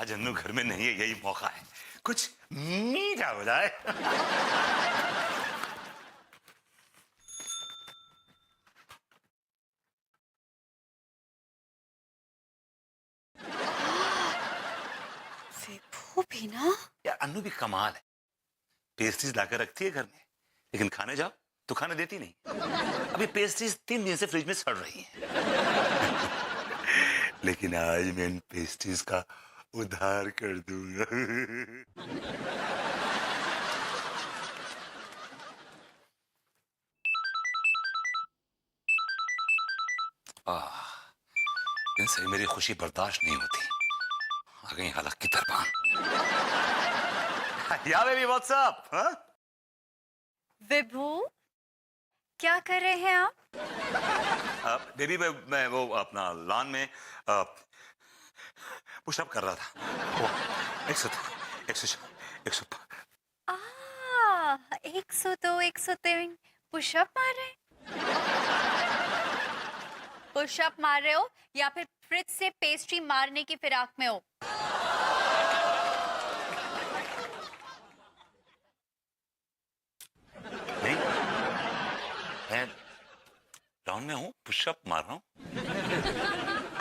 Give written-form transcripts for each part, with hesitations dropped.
आज अन्नू घर में नहीं है, यही मौका है, कुछ मीठा हो जाए। विभू भी ना। यार अन्नू भी कमाल है, पेस्ट्रीज लाकर रखती है घर में, लेकिन खाने जाओ तो खाने देती नहीं। अभी पेस्ट्रीज 3 दिन से फ्रिज में सड़ रही हैं। लेकिन आज मैं इन पेस्ट्रीज का उद्धार कर दूंगा। इनसे मेरी खुशी बर्दाश्त नहीं होती। आ गई हलक की तरबान। या बेबी व्हाट्सअप। हाँ विभू, क्या कर रहे हैं आप? बेबी मैं वो अपना लॉन में पुशअप कर रहा था। वो 100 आ, 102, 103 पुशअप मार रहे हैं? पुशअप मार रहे हो या फिर फ्रिज से पेस्ट्री मारने की फिराक में हो? नहीं, मैं लॉन में हूँ, पुशअप मार रहा हूँ।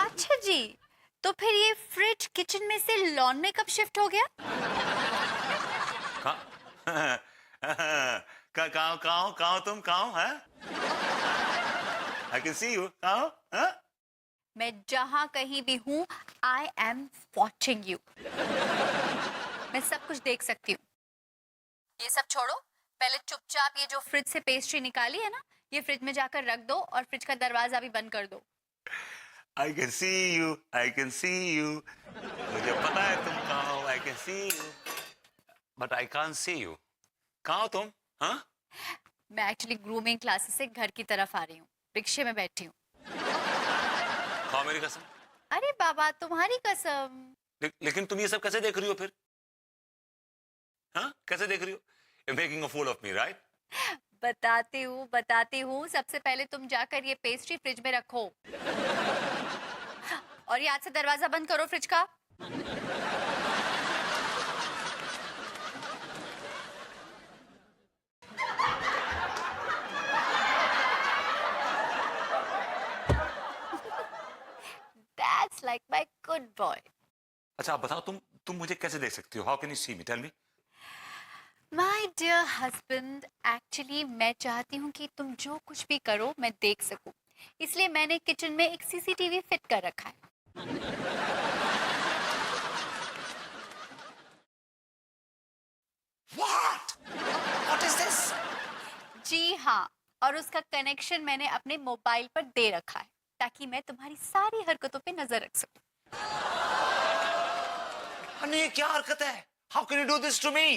अच्छा जी, तो फिर ये फ्रिज किचन में से लॉन में कब शिफ्ट हो गया? कहाँ तुम कहाँ हो? I can see you। कहाँ हो? हाँ? मैं जहां कहीं भी हूं, आई एम वॉचिंग यू। मैं सब कुछ देख सकती हूँ। ये सब छोड़ो, पहले चुपचाप ये जो फ्रिज से पेस्ट्री निकाली है ना, ये फ्रिज में जाकर रख दो और फ्रिज का दरवाजा भी बंद कर दो। I can see you, I can see you। मुझे पता है तुम कहाँ हो, I can see you, but I can't see you। कहाँ हो तुम? हाँ? मैं एक्चुअली ग्रूमिंग क्लासेस से घर की तरफ आ रही हूँ, रिक्शे में बैठी हूँ। खाओ मेरी कसम। अरे बाबा, तुम्हारी कसम। लेकिन तुम ये सब कैसे देख रही हो फिर? हाँ? कैसे देख रही हो? You're making a fool of me, right? बताती हूँ। सबसे पहले तुम जाकर ये पेस्ट्री फ्रिज में रखो और याद से दरवाजा बंद करो फ्रिज का। That's like my good boy। अच्छा आप बताओ, तुम मुझे कैसे देख सकती हो? How can you see me? Tell me। My dear husband, actually मैं चाहती हूँ कि तुम जो कुछ भी करो मैं देख सकूं, इसलिए मैंने किचन में एक सीसीटीवी फिट कर रखा है। What? What is this? जी हाँ, और उसका कनेक्शन मैंने अपने मोबाइल पर दे रखा है ताकि मैं तुम्हारी सारी हरकतों पे नजर रख सकूं। अन्नू ये क्या हरकत है? How can you do this to me?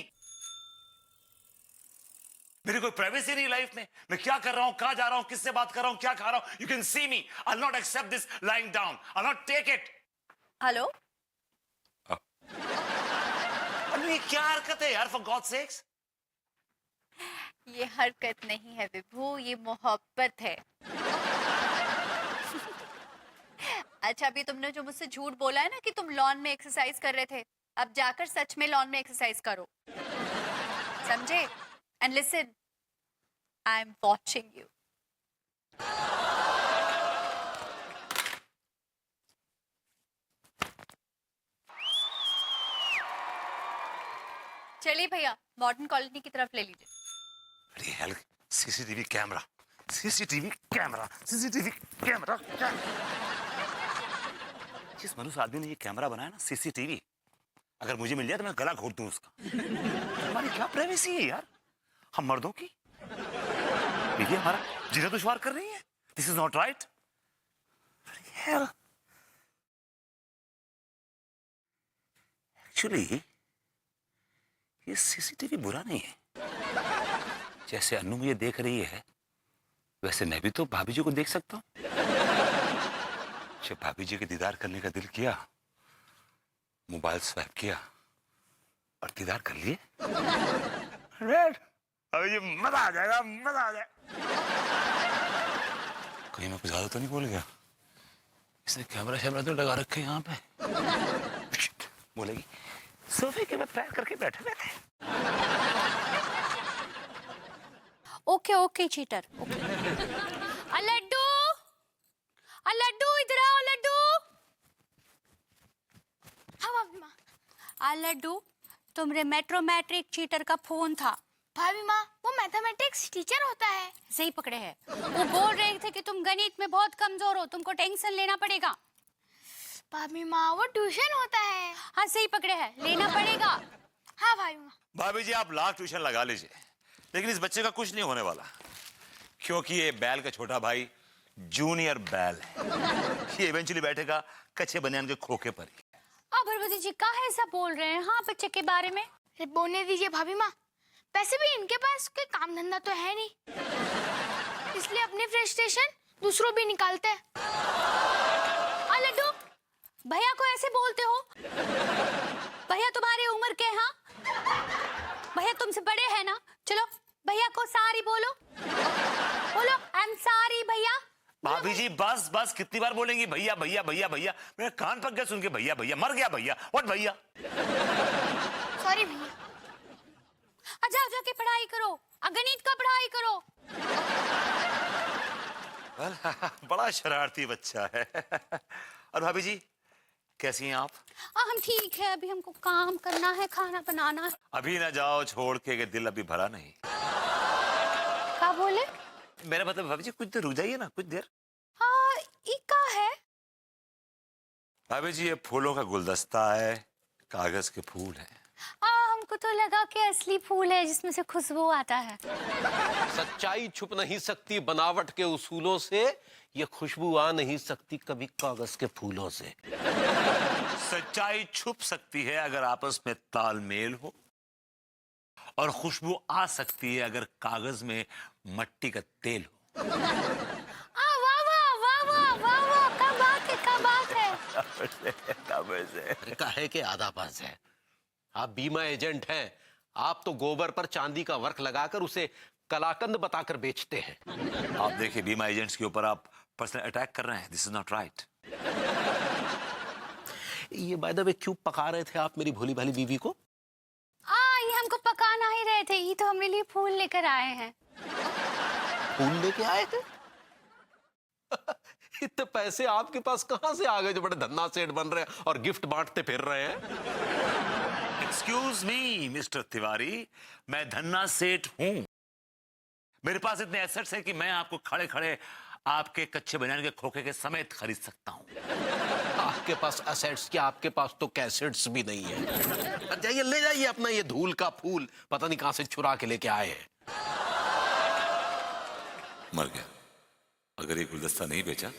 मेरी कोई प्राइवेसी नहीं लाइफ में। मैं क्या कर रहा हूँ, कहाँ जा रहा हूँ, किससे बात कर रहा हूँ, क्या खा रहा हूँ? You can see me। I'll not accept this lying down। I'll not take it। Hello? Annu ये क्या हरकत है यार, for God's sakes? ये हरकत नहीं है विभू, ये मोहब्बत है। अच्छा, अभी तुमने जो मुझसे झूठ बोला है ना कि तुम लॉन में एक्सरसाइज कर रहे थे, अब जाकर सच में लॉन में एक्सरसाइज करो, समझे? And listen, I am watching you. चलिए भैया, मॉडर्न कॉलोनी की तरफ ले लीजिए। अरे hello, CCTV camera, CCTV camera, CCTV camera. जिस मनुष्य आदमी ने ये कैमरा बनाया ना, सीसीटीवी, अगर मुझे मिल जाए तो मैं गला घोट दूं उसका। हमारी क्या प्राइवेसी है यार, हम मर्दों की। देखिए हमारा जीना दुश्वार कर रही है। This is not right. Actually ये सीसीटीवी बुरा नहीं है। जैसे अन्नू मुझे देख रही है, वैसे मैं भी तो भाभी जी को देख सकता हूँ। जब भाभी जी के दीदार करने का दिल किया, मोबाइल स्वैप किया और दीदार कर लिए। अभी ये मजा आ जाएगा, मजा आ जाए। कहीं मैं कुछ ज्यादा तो नहीं बोल गया? इसने कैमरा शैमरा तो लगा रखे यहाँ पे। बोलेगी सोफे के ऊपर पैर करके बैठे हुए थे। Okay okay cheater okay. Laddu Laddu इधर आओ लड्डू। हाँ भाभी माँ। लड्डू तुम्हारे मेट्रोमैट्रिक चीटर का फोन था। भाभी माँ वो मैथमेटिक्स टीचर होता है। सही पकड़े हैं। वो बोल रहे थे कि तुम गणित में बहुत कमजोर हो, तुमको टेंशन लेना पड़ेगा। भाभी माँ वो ट्यूशन होता है। हाँ सही पकड़े हैं, लेना पड़ेगा। हाँ भाभी माँ। भाभी जी आप लाख ट्यूशन लगा लीजिए, लेकिन इस बच्चे का कुछ नहीं होने वाला, क्योंकि ये बैल का छोटा भाई जूनियर बैल है। ये इवेंचुअली बैठेगा कच्चे बनियान के खोखे पर ही। भगवती जी काहे ऐसा बोल रहे हैं हाँ बच्चे के बारे में? बोलने दीजिए भाभी माँ, वैसे भी इनके पास कोई काम धंधा तो है नहीं, इसलिए अपनी फ्रस्ट्रेशन दूसरों भी निकालते हैं। लड्डू भैया को ऐसे बोलते हो? भैया तुम्हारी उम्र के? हाँ भैया तुमसे बड़े हैं ना। चलो भैया को सारी बोलो, बोलो आई एम सॉरी भैया। भाभी जी बस बस, कितनी बार बोलेंगी भैया भैया भैया भैया? मेरे कान पक गया सुन के भैया भैया। मर गया भैया। व्हाट भैया? सॉरी भैया। जाओ जाके पढ़ाई करो, गणित का पढ़ाई करो। बड़ा शरारती बच्चा है। और भाभी जी कैसी हैं आप? हम ठीक है, अभी हमको काम करना है, खाना बनाना है। अभी ना जाओ छोड़ के, कि दिल अभी भरा नहीं। क्या बोले? मेरा मतलब भाभी जी कुछ देर रुक जाइए ना, कुछ देर। ये क्या है? भाभी जी ये फूलों का गुलदस्ता है, कागज के फूल हैं। हमको तो लगा कि असली फूल है जिसमें से खुशबू आता है। सच्चाई छुप नहीं सकती बनावट के उसूलों से, ये खुशबू आ नहीं सकती कभी कागज के फूलों से। सच्चाई छुप सकती है अगर आपस में तालमेल हो, और खुशबू आ सकती है अगर कागज में मट्टी का तेल हो। वाह वाह वाह वाह वाह वाह, क्या बात है, क्या बात है। अरे काहे के आधा पास है, आप बीमा एजेंट हैं, आप तो गोबर पर चांदी का वर्क लगाकर उसे कलाकंद बताकर बेचते हैं। आप देखिए बीमा एजेंट्स के ऊपर आप पर्सनल अटैक कर रहे हैं। This is not right. ये बाय द वे क्यों पका रहे थे आप मेरी भोली भाली बीवी को? ये हमको पकाना ही रहे थे, ये तो हमारे लिए फूल लेकर आए हैं। फूल लेके आए थे? इतने पैसे आपके पास कहां से आ गए जो बड़े धन्ना सेठ बन रहे हैं और गिफ्ट बांटते फिर रहे हैं? एक्सक्यूज मी मिस्टर तिवारी, मैं धन्ना सेठ हूं। मेरे पास इतने एसेट्स हैं कि मैं आपको खड़े खड़े आपके कच्चे बनियान के खोखे के समेत खरीद सकता हूं। आपके पास एसेट्स क्या, आपके पास तो कैसेट्स भी नहीं है। जाइए ले जाइए अपना ये धूल का फूल, पता नहीं कहां से चुरा के लेके आए हैं। मर गया। अगर ये गुलदस्ता नहीं बेचा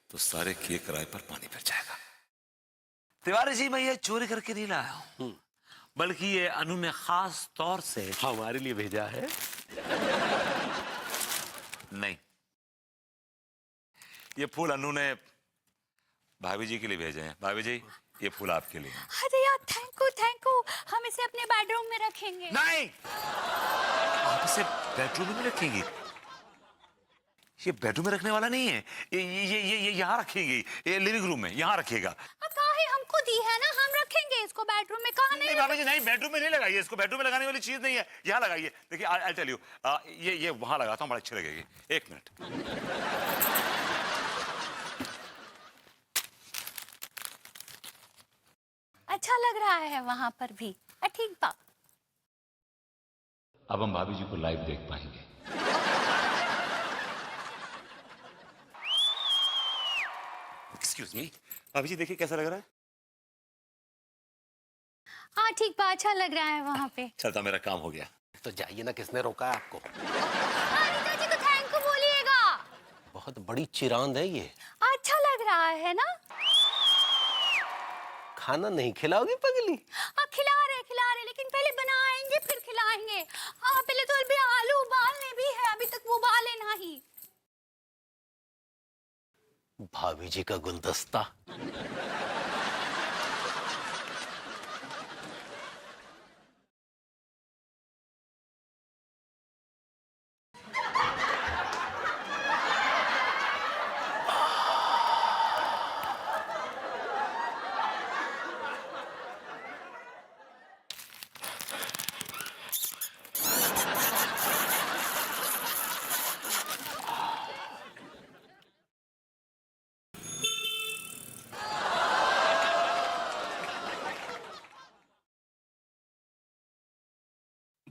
तो सारे किए किराए पर पानी फिर जाएगा। तिवारी जी मैं ये चोरी करके नहीं लाया हूं, बल्कि ये अनु ने खास तौर से हमारे लिए भेजा है। नहीं, ये फूल अनु ने भाभी जी के लिए भेजे हैं। भाभी जी ये फूल आपके लिए हैं। अरे यार थैंक यू, हम इसे अपने बेडरूम में रखेंगे। नहीं, आप इसे बेडरूम में रखेंगी? ये बेडरूम में रखने वाला नहीं है, ये यहाँ रखेंगी, ये लिविंग रूम में यहाँ रखिएगा। काहे हमको दी है ना, हम रखेंगे इसको बेडरूम में। कहाँ नहीं भाभी जी नहीं, बेडरूम में नहीं लगाइए इसको, बेडरूम में लगाने वाली चीज नहीं है, यहाँ लगाइए। देखिए आई टेल यू, ये वहां लगाता हूँ, बड़ा अच्छी लगेगी। एक मिनट। अच्छा लग रहा है वहां पर भी। ठीक बात। अब हम भाभी जी को लाइव देख पाएंगे। एक्सक्यूज मी, भाभी जी देखिए कैसा लग रहा है? ठीक बात, अच्छा लग रहा है वहां पे। चलता मेरा काम हो गया। तो जाइए ना, किसने रोका है आपको? अनीता जी को थैंक यू बोलिएगा। बहुत बड़ी चिरांद है ये। अच्छा लग रहा है ना? खाना नहीं खिलाओगी पगली? खिला रहे, लेकिन पहले बनाएंगे फिर खिलाएंगे। पहले तो अभी आलू उबालने भी है, अभी तक वो उबाले नहीं। भाभी जी का गुलदस्ता।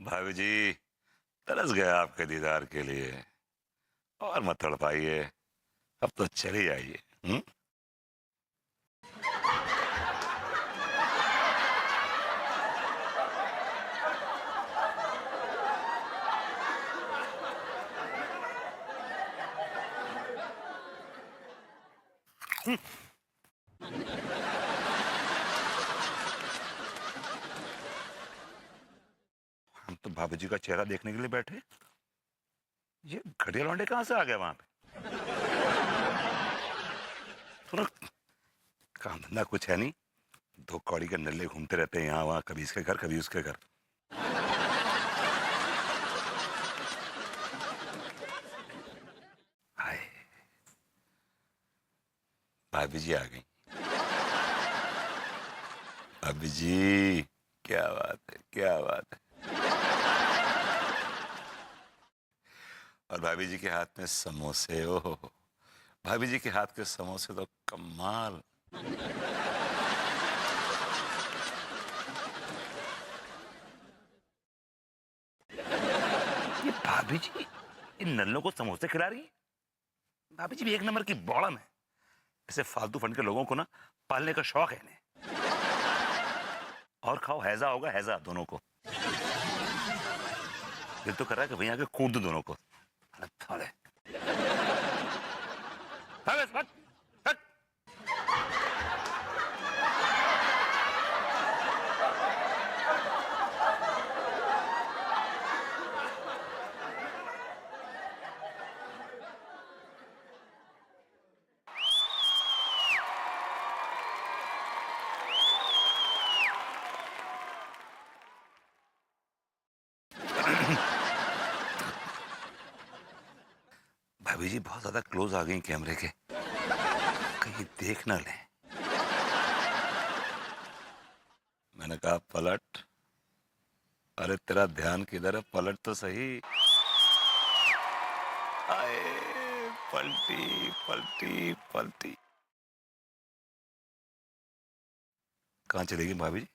भाभी जी तरस गया आपके दीदार के लिए, और मत तड़पाइए, अब तो चली जाइए। हम तो भाभी जी का चेहरा देखने के लिए बैठे, ये घटिया लौंडे कहाँ से आ गए वहां पे? थोड़ा काम धंधा कुछ है नहीं, दो कौड़ी के नल्ले घूमते रहते हैं यहाँ वहां, कभी इसके घर कभी उसके घर। हाय, भाभी जी आ गई। भाभी जी क्या बात है, क्या बात है। और भाभी जी के हाथ में समोसे, ओहो, भाभी जी के हाथ के समोसे तो कमाल। ये भाभी जी इन नल्लों को समोसे खिला रही है? भाभी जी भी एक नंबर की बॉडम है। ऐसे फालतू फंड के लोगों को ना पालने का शौक है इन्हें। और खाओ, हैजा होगा हैजा दोनों को। दिल तो कर रहा है कि वहीं आके कूट दूं दोनों को। थोड़े भाभी जी बहुत ज्यादा क्लोज आ गई कैमरे के, कहीं देख ना ले। मैंने कहा पलट, अरे तेरा ध्यान किधर है, पलट तो सही। आए, पलटी पलटी पलटी। कहाँ चलेगी भाभी जी?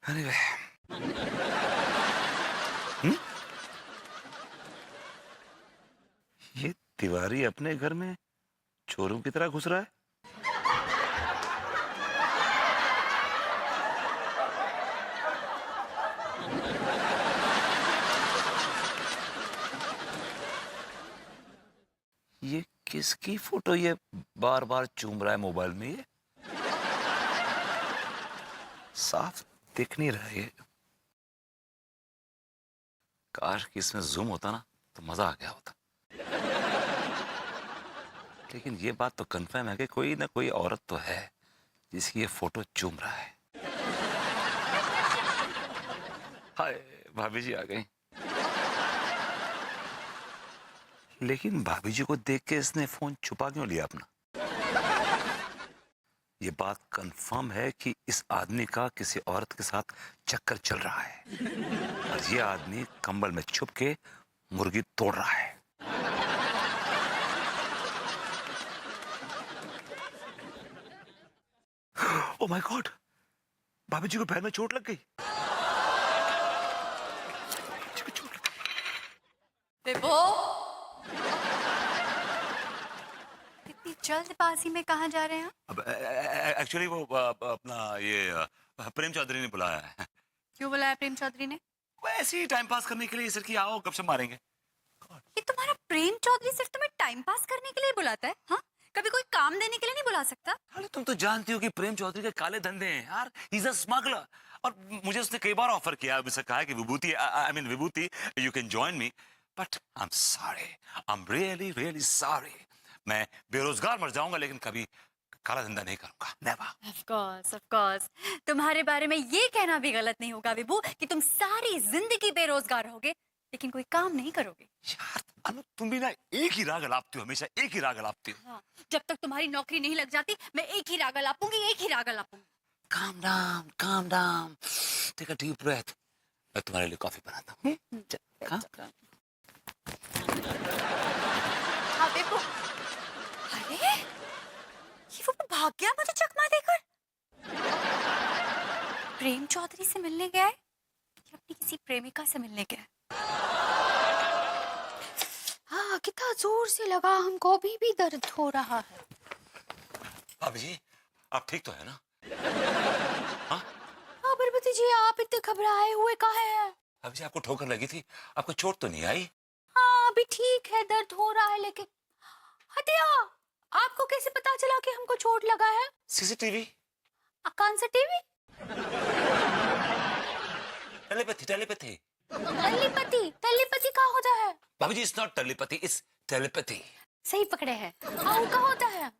Anyway, ये तिवारी अपने घर में चोरों की तरह घुस रहा है। ये किसकी फोटो ये बार बार चूम रहा है मोबाइल में? ये साफ दिख नहीं रहा है ये। काश कि इसमें जूम होता ना तो मजा आ गया होता। लेकिन ये बात तो कंफर्म है कि कोई ना कोई औरत तो है जिसकी ये फोटो चूम रहा है। हाय, भाभी जी आ गई। लेकिन भाभी जी को देख के इसने फोन छुपा क्यों लिया अपना? ये बात कंफर्म है कि इस आदमी का किसी औरत के साथ चक्कर चल रहा है और ये आदमी कंबल में छुप के मुर्गी तोड़ रहा है। ओह माय गॉड, भाभी जी को पैर में चोट लग गई। विभो, इतनी जल्दबाजी में कहाँ जा रहे हैं? अब एक्चुअली वो अपना ये प्रेम चौधरी ने बुलाया है। क्यों बुलाया प्रेम चौधरी ने? वैसे ही टाइम पास करने के लिए, सर की आओ गपशप मारेंगे। ये तुम्हारा प्रेम चौधरी सिर्फ तुम्हें टाइम पास करने के लिए बुलाता है? हाँ, कभी कोई काम देने के लिए नहीं बुला सकता? अरे तुम तो जानती हो कि प्रेम चौधरी के काले धंधे हैं यार, ही इज अ स्मगलर। और मुझे उसने कई बार ऑफर किया, मुझसे कहा कि Vibhuti, I mean Vibhuti, you can join me, but I am sorry, I am really really sorry. मैं बेरोजगार मर जाऊंगा लेकिन कभी काला धंधा नहीं करूंगा, नेवर। ऑफ कोर्स, तुम्हारे बारे में ये कहना भी गलत नहीं होगा विभू कि तुम सारी जिंदगी बेरोजगार रहोगे लेकिन कोई काम नहीं करोगे। यार अनु, तुम भी ना एक ही राग अलापती हो, हमेशा एक ही राग अलापती हो। हाँ, जब तक तुम्हारी नौकरी नहीं लग जाती मैं एक ही राग अलापूंगी, एक ही राग अलापूंगी। Calm down, calm down. Take a deep breath. मैं तुम्हारे लिए कॉफी बनाता हूँ। हाँ विभू, अरे ये वो भाग गया मुझे चकमा देकर। प्रेम चौधरी से मिलने गया है किसी प्रेमिका से मिलने गए। हाँ, कितना जोर से लगा, हमको अभी भी दर्द हो रहा है। भाभी जी आप ठीक तो है ना? हाँ हाँ परबती जी, आप इतने घबराए हुए काहे हैं? भाभी जी आपको ठोकर लगी थी, आपको चोट तो नहीं आई? हाँ अभी ठीक है, दर्द हो रहा है लेकिन। हटिया, आपको कैसे पता चला कि हमको चोट लगा है? सीसीटीवी। कौन सा TV? Telepathy telepathy. Telepathy? Telepathy क्या होता है? भाभी जी it's not telepathy, it's telepathy. सही पकड़े हैं। हाँ क्या होता है?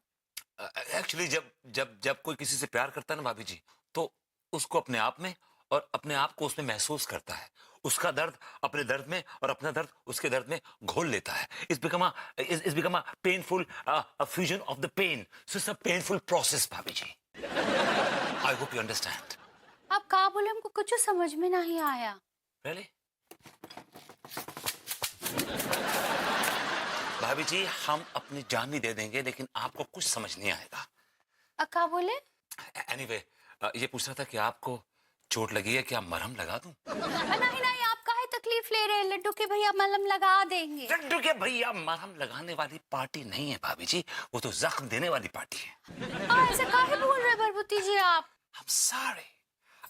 एक्चुअली जब जब जब कोई किसी से प्यार करता है ना भाभी जी, तो उसको अपने आप में और अपने आप को उसमें महसूस करता है। उसका दर्द अपने दर्द में और अपना दर्द उसके दर्द में घोल लेता है। It's become a painful fusion of the pain. So it's a painful process भाभी जी। I hope you understand. आप क्या बोले, हमको कुछ समझ में नहीं आया। Really? भाभी जी हम अपनी जान भी दे देंगे लेकिन आपको कुछ समझ नहीं आएगा। क्या बोले? एनीवे ये पूछ रहा था कि आपको चोट लगी है, क्या मरहम लगा दूं? नहीं नहीं, आप काहे तकलीफ ले रहे हैं? लड्डू के भैया मलहम लगा देंगे। लड्डू के भैया मरहम लगाने वाली पार्टी नहीं है भाभी जी, वो तो जख्म देने वाली पार्टी है। ऐसे काहे बोल रहे हैं भरभूति जी आप?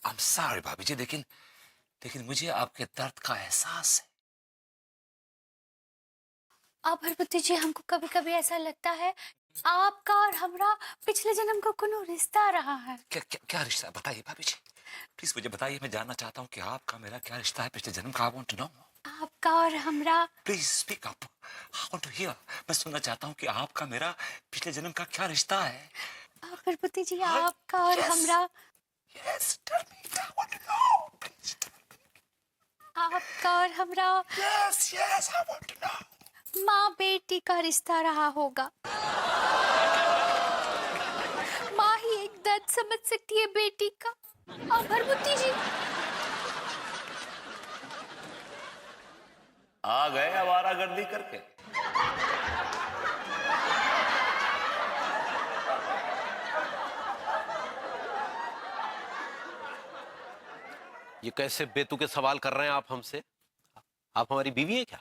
I'm sorry भाभी जी, लेकिन मुझे आपके दर्द का एहसास है। आप भरभूति जी, हमको कभी कभी ऐसा लगता है आपका और हमरा पिछले जन्म का कोनो रिश्ता रहा है। क्या रिश्ता बताइए भाभी जी, प्लीज मुझे बताइए, मैं जानना चाहता हूँ कि आपका मेरा क्या रिश्ता है पिछले जन्म का। I want to know। आपका और हमरा। Please speak up, I want to hear। मैं सुनना चाहता हूँ कि आपका मेरा पिछले जन्म का क्या रिश्ता है। भरभूति जी, आपका और हमरा। Yes, tell me, I want to know, please। आपका और हमरा। Yes, I want to know। माँ बेटी का रिश्ता रहा होगा। माँ ही एक दर्द समझ सकती है बेटी का। और भरभूति जी आ गए आवारागर्दी करके। ये कैसे बेतुके सवाल कर रहे हैं आप हमसे? आप हमारी बीवी हैं क्या?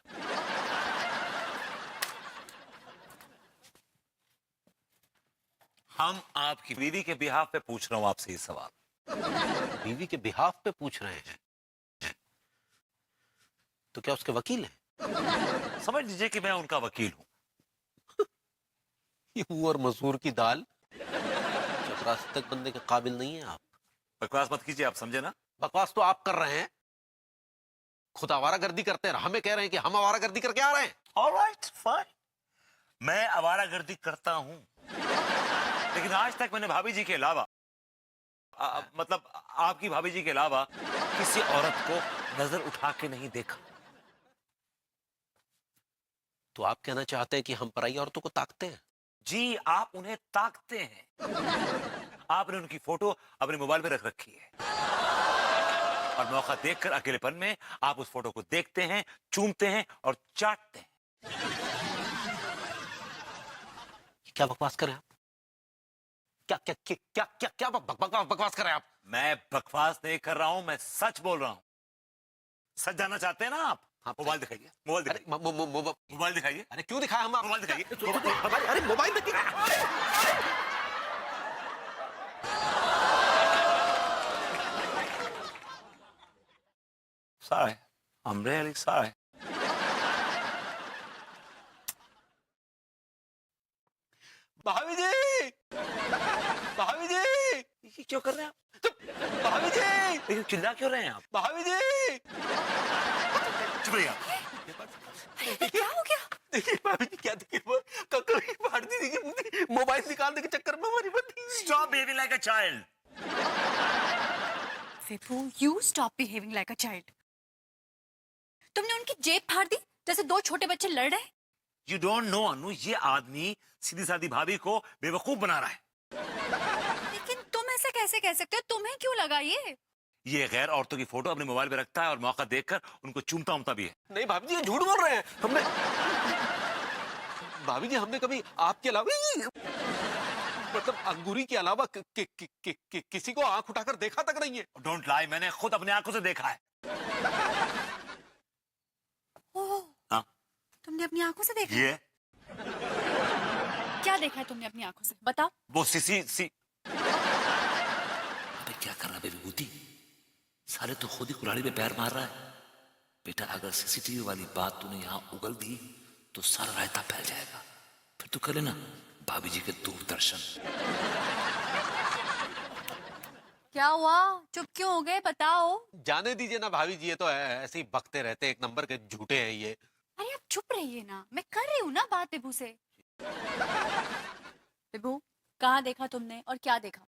हम आपकी बीवी के बिहाफ पे पूछ रहा हूँ आपसे ये सवाल। बीवी के बिहाफ पे पूछ रहे हैं? तो क्या उसके वकील हैं? समझ लीजिए कि मैं उनका वकील हूँ। ये मुंह और मसूर की दाल, चपरासी तक बनने के काबिल नहीं है आप। बकवास मत कीजिए, आप समझे ना? बकवास तो आप कर रहे हैं। खुद आवारागर्दी करते हैं, हमें कह रहे हैं कि हम आवारागर्दी करके आ रहे हैं। ऑलराइट फाइन, मैं आवारागर्दी करता हूँ, लेकिन आज तक मैंने भाभी जी के अलावा मतलब आपकी भाभी जी के अलावा किसी औरत को नजर उठा के नहीं देखा। तो आप कहना चाहते हैं कि हम पराई औरतों को ताकते हैं? जी आप उन्हें ताकते हैं। आपने उनकी फोटो अपने मोबाइल में रख रखी है और मौका देखकर अकेलेपन में आप उस फोटो को देखते हैं, चूमते हैं और चाटते हैं। क्या बकवास कर रहे हैं आप? क्या क्या क्या क्या क्या, क्या बकवास कर रहे हैं आप? मैं बकवास नहीं कर रहा हूं, मैं सच बोल रहा हूं। सच जानना चाहते हैं ना आप? हाँ, मोबाइल दिखाइए, मोबाइल अरे दिखाइए, मोबाइल दिखाइए। अरे क्यों दिखाया हम? मोबाइल दिखाइए। अरे मोबाइल दिखाइए। Sorry, I'm really sorry। भाभी जी, भाभी जी, ये क्यों कर रहे हैं आप? भाभी जी, लेकिन चिल्ला क्यों रहे हैं आप? भाभी जी। चुप रहिए आप। क्या हो गया? देखिए भाभी जी, क्या देखिए वो ककड़ी फाड़ दी। देखिए मोबाइल निकालने के चक्कर में हमारी बंदी। Stop behaving like a child। Vipu, you stop behaving like a child। तुमने उनकी जेब फाड़ दी जैसे दो छोटे बच्चे लड़ रहे हैं। You don't know अनु, ये आदमी सीधी सादी भाभी को बेवकूफ बना रहा है। लेकिन तुम ऐसे कैसे कह सकते हो? तुम्हें क्यों लगा ये गैर औरतों की फोटो अपने मोबाइल पे रखता है और मौका देखकर उनको चूमता उमता भी है। नहीं भाभी जी, ये झूठ बोल रहे हैं। हमने भाभी जी, हमने कभी आपके अलावा मतलब अंगूरी के अलावा किसी को आंख उठाकर देखा तक नहीं है। डोंट लाई, मैंने खुद अपनी आंखों से देखा है। ओह, हाँ? तुमने अपनी आंखों से देखा? ये क्या देखा है तुमने अपनी आंखों से? बताओ। वो सी अबे क्या कर रहा है विभूति? साले तो खुद ही कुल्हाड़ी पे पैर मार रहा है। बेटा अगर सीसीटीवी वाली बात तूने यहाँ उगल दी तो सारा रायता फैल जाएगा। फिर तू कर लेना भाभी जी के दूरदर्शन। क्या हुआ? चुप क्यों हो गए? बताओ। जाने दीजिए ना भाभी जी, ये तो ऐसे ही बकते रहते हैं, एक नंबर के झूठे हैं ये। अरे आप चुप रहिए ना, मैं कर रही हूँ ना बात विभू से। विभू, कहाँ देखा तुमने और क्या देखा?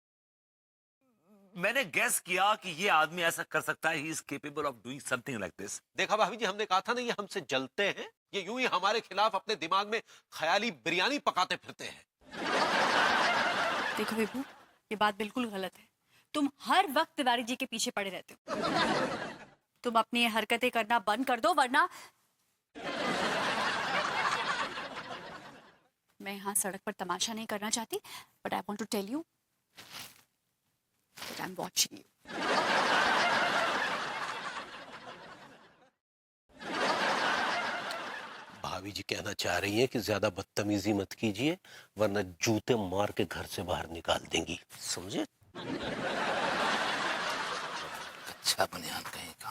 मैंने गैस किया कि ये आदमी ऐसा कर सकता है। He is capable of doing something like this. देखा भाभी जी, हमने कहा था ना ये हमसे जलते हैं, ये यूं ही हमारे खिलाफ अपने दिमाग में ख्याली बिरयानी पकाते फिरते हैं। देखो विभू, ये बात बिल्कुल गलत है। तुम हर वक्त तिवारी जी के पीछे पड़े रहते हो। तुम अपनी ये हरकतें करना बंद कर दो, वरना मैं यहाँ सड़क पर तमाशा नहीं करना चाहती, but I want to tell you that I am watching you. भाभी जी कहना चाह रही हैं कि ज्यादा बदतमीजी मत कीजिए, वरना जूते मार के घर से बाहर निकाल देंगी, समझे? अच्छा बनियान कहीं का।